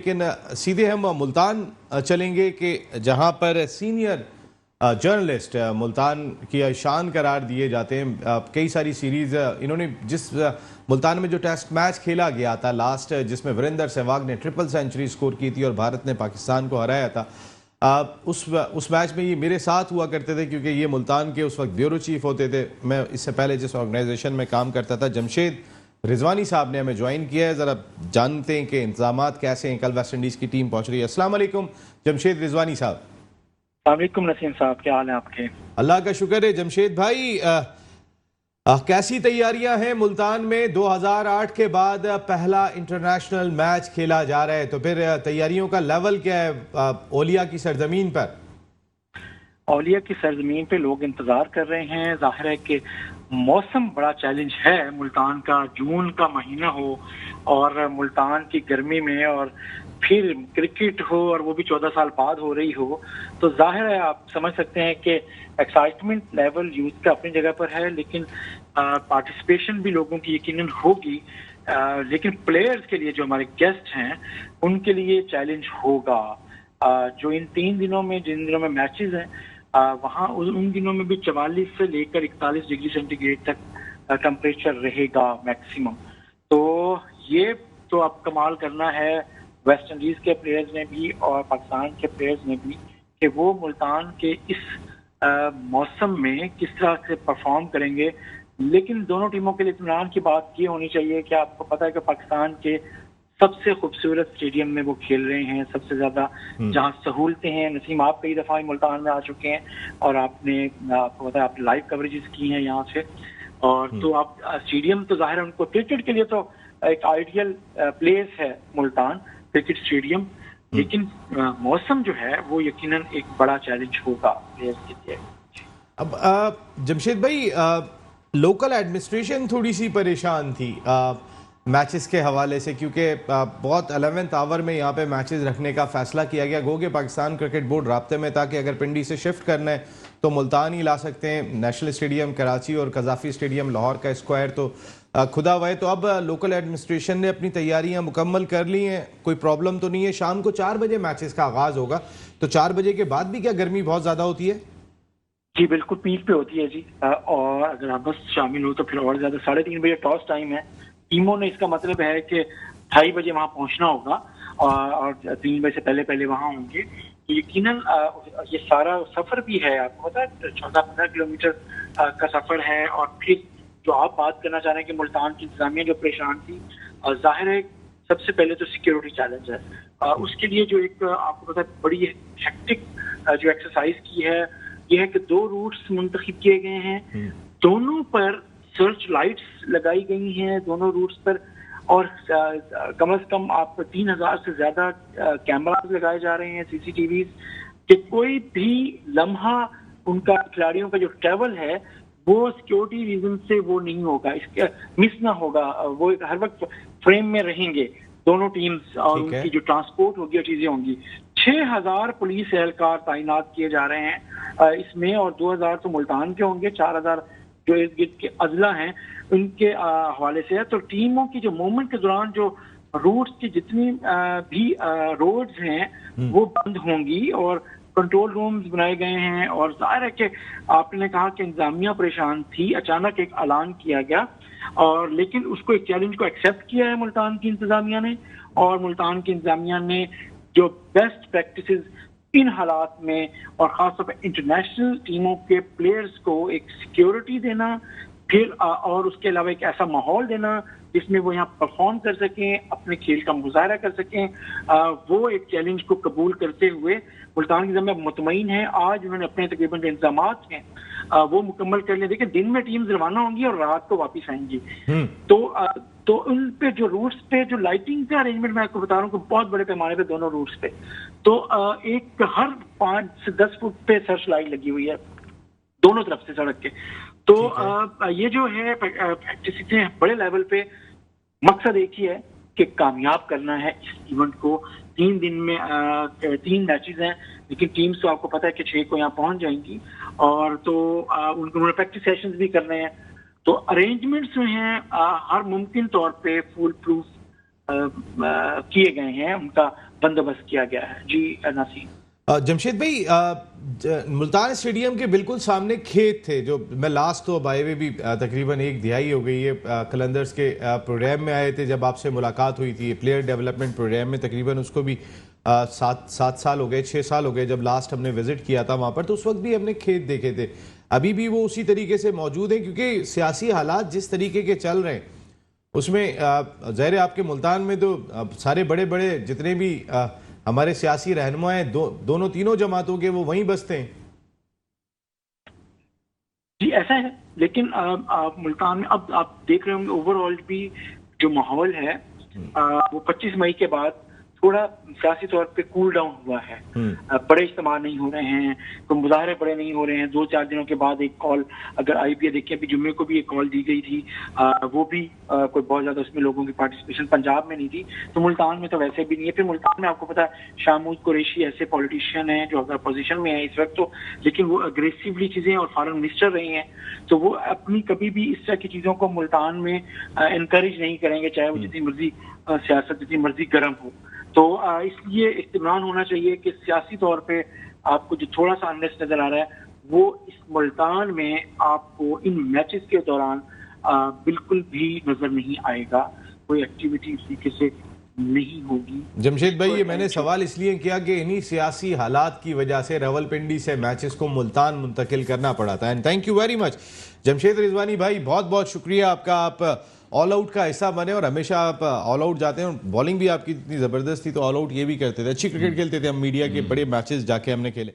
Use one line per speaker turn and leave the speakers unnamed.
लेकिन सीधे हम मुल्तान चलेंगे कि जहां पर सीनियर जर्नलिस्ट मुल्तान की शान करार दिए जाते हैं। कई सारी सीरीज इन्होंने जिस मुल्तान में जो टेस्ट मैच खेला गया था लास्ट, जिसमें वीरेंद्र सहवाग ने ट्रिपल सेंचुरी स्कोर की थी और भारत ने पाकिस्तान को हराया था, उस मैच में ये मेरे साथ हुआ करते थे क्योंकि ये मुल्तान के उस वक्त ब्यूरो चीफ होते थे। मैं इससे पहले जिस ऑर्गेनाइजेशन में काम करता था, जमशेद रिजवानी साहब ने हमें ज्वाइन किया है। ज़रा जानते हैं कि इंतजामात कैसे हैं। कल वेस्ट इंडीज़ की टीम पहुंच रही है। अस्सलाम वालेकुम जमशेद रिजवानी साहब।
वालेकुम नसीम साहब, क्या हाल है आपके?
अल्लाह का शुक्र है। जमशेद भाई, कैसी तैयारियां हैं मुल्तान में? 2008 के बाद पहला इंटरनेशनल मैच खेला जा रहा है, तो फिर तैयारियों का लेवल क्या है ओलिया की सरजमीन पर?
औलिया की सरजमीन पे लोग इंतजार कर रहे हैं। जाहिर है कि मौसम बड़ा चैलेंज है मुल्तान का। जून का महीना हो और मुल्तान की गर्मी में और फिर क्रिकेट हो और वो भी 14 साल बाद हो रही हो, तो जाहिर है आप समझ सकते हैं कि एक्साइटमेंट लेवल यूथ का अपनी जगह पर है, लेकिन पार्टिसिपेशन भी लोगों की यकीनन होगी। लेकिन प्लेयर्स के लिए, जो हमारे गेस्ट हैं, उनके लिए चैलेंज होगा। जो इन 3 दिनों में, जिन दिनों में मैचेस हैं, वहाँ उन दिनों में भी 44 से लेकर 41 डिग्री सेंटीग्रेड तक टेम्परेचर रहेगा मैक्सिमम। तो ये तो अब कमाल करना है वेस्ट इंडीज के प्लेयर्स ने भी और पाकिस्तान के प्लेयर्स ने भी, कि वो मुल्तान के इस मौसम में किस तरह से परफॉर्म करेंगे। लेकिन दोनों टीमों के लिए इत्मीनान की बात ये होनी चाहिए कि आपको पता है कि पाकिस्तान के सबसे खूबसूरत स्टेडियम में वो खेल रहे हैं, सबसे ज्यादा जहां सहूलतें हैं। नसीम, आप कई दफा मुल्तान में आ चुके हैं और आपको पता है, आपने लाइव कवरेजेस की हैं यहाँ से। और तो आप स्टेडियम तो जाहिर है उनको क्रिकेट के लिए तो एक आइडियल प्लेस है मुल्तान क्रिकेट स्टेडियम, लेकिन मौसम जो है वो यकीनन एक बड़ा चैलेंज होगा प्लेयर्स के लिए।
अब जमशेद भाई, लोकल एडमिनिस्ट्रेशन थोड़ी सी परेशान थी मैचेस के हवाले से, क्योंकि बहुत 11th आवर में यहाँ पे मैचेस रखने का फैसला किया गया। गो कि पाकिस्तान क्रिकेट बोर्ड राब्ते में था कि अगर पिंडी से शिफ्ट करना है तो मुल्तान ही ला सकते हैं। नेशनल स्टेडियम कराची और कजाफी स्टेडियम लाहौर का स्क्वायर तो खुदा हुआ है। तो अब लोकल एडमिनिस्ट्रेशन ने अपनी तैयारियां मुकम्मल कर ली हैं, कोई प्रॉब्लम तो नहीं है। शाम को 4 बजे मैचेस का आगाज होगा, तो 4 बजे के बाद भी क्या गर्मी बहुत ज्यादा होती है?
जी बिल्कुल, पीक पे होती है जी। और अगर आप बस शामिल हो तो फिर और ज्यादा। 3:30 बजे टॉस टाइम है टीमों ने। इसका मतलब है कि 2:30 बजे वहां पहुंचना होगा और 3 बजे से पहले पहले वहां होंगे। यकीनन ये सारा सफर भी है, आपको पता है 14-15 किलोमीटर का सफर है। और फिर जो आप बात करना चाह रहे हैं कि मुल्तान की इंतजामिया जो परेशान थी, जाहिर है सबसे पहले तो सिक्योरिटी चैलेंज है। उसके लिए जो एक आपको पता है बड़ी हेक्टिक जो एक्सरसाइज की है, यह है कि 2 रूट्स मुंतखब किए गए हैं। दोनों पर सर्च लाइट्स लगाई गई हैं, दोनों रूट्स पर। और कम से कम आप 3000 से ज्यादा कैमरास लगाए जा रहे हैं, सीसीटीवी, कि कोई भी लम्हा उनका खिलाड़ियों का जो ट्रेवल है वो सिक्योरिटी रीजन से वो नहीं होगा, इसका मिस ना होगा। वो हर वक्त फ्रेम में रहेंगे दोनों टीम्स, और उनकी जो ट्रांसपोर्ट होगी और चीजें होंगी। 6000 पुलिस एहलकार तैनात किए जा रहे हैं इसमें, और 2000 तो मुल्तान के होंगे, 4000 जो इर्द गिर्द के अजला हैं उनके हवाले से है। तो टीमों की जो मूवमेंट के दौरान जो रूट्स की जितनी भी रोड्स हैं वो बंद होंगी और कंट्रोल रूम्स बनाए गए हैं। और जाहिर है कि आपने कहा कि इंतजामिया परेशान थी, अचानक एक ऐलान किया गया, और लेकिन उसको एक चैलेंज को एक्सेप्ट किया है मुल्तान की इंतजामिया ने। और मुल्तान की इंतजामिया ने जो बेस्ट प्रैक्टिसेस इन हालात में, और खासतौर पर इंटरनेशनल टीमों के प्लेयर्स को एक सिक्योरिटी देना, फिर और उसके अलावा एक ऐसा माहौल देना जिसमें वो यहाँ परफॉर्म कर सकें, अपने खेल का मुजाहरा कर सकें, वो एक चैलेंज को कबूल करते हुए मुल्तान की जमीन मुतमईन है। आज उन्होंने अपने तकरीबन जो इंतजामात हैं वो मुकम्मल कर लिए। देखिए, दिन में टीम्स रवाना होंगी और रात को वापस आएंगी। तो उन पे जो रूट्स पे जो लाइटिंग का अरेंजमेंट मैं आपको बता रहा हूँ कि बहुत बड़े पैमाने पे दोनों रूट्स पे, तो एक हर 5 से 10 फुट पे सर्च लाइट लगी हुई है दोनों तरफ से सड़क के। तो ये जो है प्रैक्टिस बड़े लेवल पे, मकसद एक ही है कि कामयाब करना है इस इवेंट को। 3 दिन में 3 मैचेस हैं, लेकिन टीम्स तो आपको पता है कि 6 को यहाँ पहुंच जाएंगी। और तो उन्होंने प्रैक्टिस सेशंस भी करने हैं। तो अरेंजमेंट्स जो हैं हर मुमकिन तौर पे फुल प्रूफ किए गए हैं। उनका बंदोबस्त किया गया है। जी नासिर।
जमशेद भाई, मुल्तान स्टेडियम के बिल्कुल सामने खेत थे, जो मैं लास्ट तो अब आए हुए भी तकरीबन एक दिहाई हो गई है। कलंदर्स के प्रोग्राम में आए थे जब आपसे मुलाकात हुई थी, प्लेयर डेवलपमेंट प्रोग्राम में, तकरीबन उसको भी 7 साल हो गए, 6 साल हो गए जब लास्ट हमने विजिट किया था वहाँ पर, तो उस वक्त भी हमने खेत देखे थे। अभी भी वो उसी तरीके से मौजूद हैं, क्योंकि सियासी हालात जिस तरीके के चल रहे हैं उसमें ज़ाहिर है आपके मुल्तान में तो सारे बड़े बड़े जितने भी हमारे सियासी रहनुमा हैं, दोनों तीनों जमातों के, वो वहीं बसते हैं।
जी ऐसा है, लेकिन मुल्तान में अब आप देख रहे होंगे ओवरऑल भी जो माहौल है वो 25 मई के बाद थोड़ा सियासी तौर पे कूल डाउन हुआ है। बड़े इस्तेमाल नहीं हो रहे हैं, तो मुजाहरे बड़े नहीं हो रहे हैं। 2-4 दिनों के बाद एक कॉल, अगर IPA देखिए अभी जुम्मे को भी एक कॉल दी गई थी, वो भी कोई बहुत ज्यादा उसमें लोगों की पार्टिसिपेशन पंजाब में नहीं थी, तो मुल्तान में तो वैसे भी नहीं है। फिर मुल्तान में आपको पता है शाहमूद कुरैशी ऐसे पॉलिटिशियन हैं जो अगर अपोजिशन में है इस वक्त, तो लेकिन वो अग्रेसिवली चीजें और फॉरेन मिनिस्टर रहे हैं, तो वो अपनी कभी भी इस तरह की चीजों को मुल्तान में इनकरेज नहीं करेंगे, चाहे वो जितनी मर्जी सियासत जितनी मर्जी गर्म हो। तो इसलिए इत्मीनान होना चाहिए कि सियासी तौर पे आपको जो थोड़ा सा अनरेस्ट नजर आ रहा है वो इस मुल्तान में आपको इन मैचेस के दौरान बिल्कुल भी नजर नहीं आएगा। कोई एक्टिविटी इस तरीके से नहीं होगी।
जमशेद भाई, ये मैंने सवाल इसलिए किया कि इन्हीं सियासी हालात की वजह से रावलपिंडी से मैचेस को मुल्तान मुंतकिल करना पड़ा था। And thank you very much Jamshed Rizwani भाई, बहुत बहुत शुक्रिया आपका। आप ऑल आउट का हिस्सा बने और हमेशा आप ऑल आउट जाते हैं। बॉलिंग भी आपकी इतनी ज़बरदस्त थी, तो ऑल आउट ये भी करते थे, अच्छी क्रिकेट खेलते थे। हम मीडिया के बड़े मैचेस जाके हमने खेले।